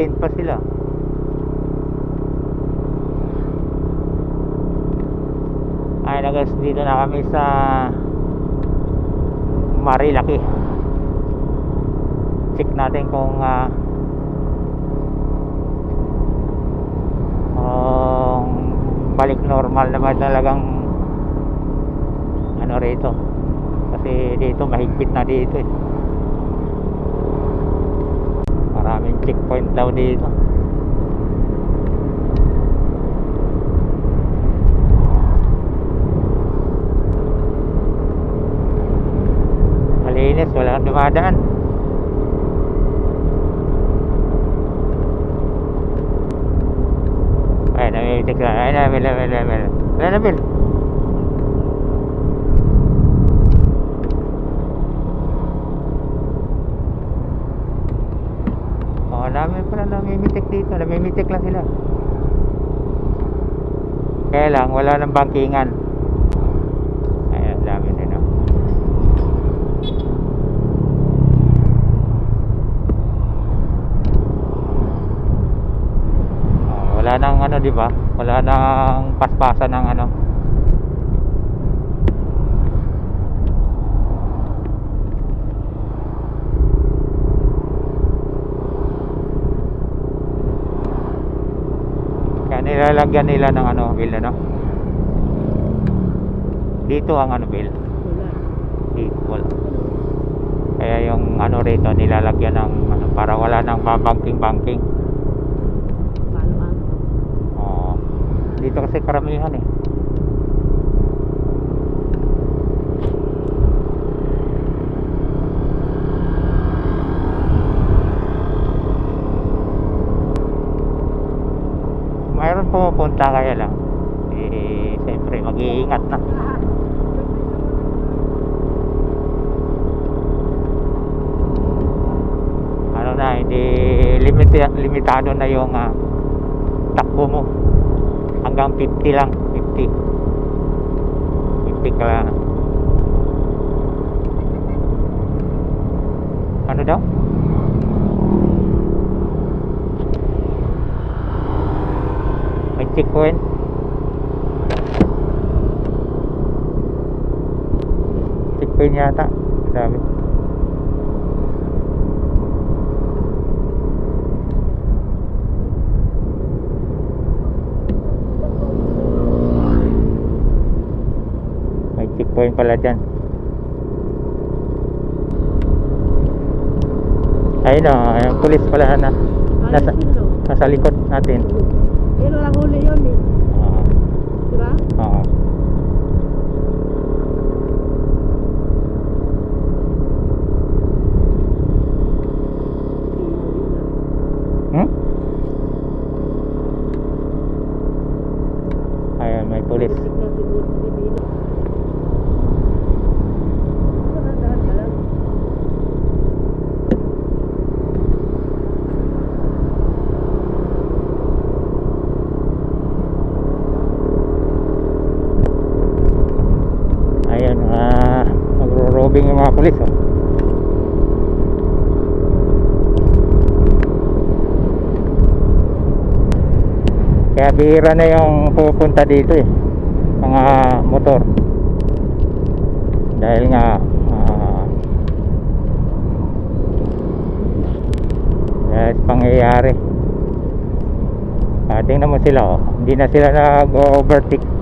silent pa sila. Ay guys, dito na kami sa Marilaki. Check natin kung balik normal na ba talagang ano rito, kasi dito mahigpit na dito eh. Maraming checkpoint daw dito. Malinis, wala kang dumadaan. Ay, namimitik na. Ay, nabil. Oo, namin pala namimitik dito. Namimitik lang sila. Kaya lang, wala nang bangkingan. Ayan, dami din, no? Wala nang ano, di ba? Wala nang paspasan ng ano. Kaya nilalagyan nila ng ano, bill, ano? Dito ang ano, bill. Dito wala. Kaya yung ano rito nilalagyan ng ano, para wala nang babangking-bangking. Dito kasi karamihan eh. Mayroon pumupunta, kaya lang eh siyempre mag-iingat na. Ano na, hindi limitado na yung takbo mo. Hanggang 50 lang, 50 ka lang. Ano daw? May checkpoint. Checkpoint yata, sabi. Checkpoint pala dyan. Ayun o, yung pulis pala na nasa likod natin. Pero lang huli yun eh. Diba? Oo. Ayun, may pulis. Magro-robing yung mga pulis, oh. Kaya bihira na yung pupunta dito eh, mga motor, dahil nga dahil pangyayari. Tingnan mo sila, oh. Hindi na sila nag-overtake.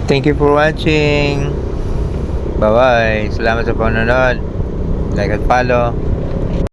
Thank you for watching. Bye bye. Salamat sa panonood. Like at follow.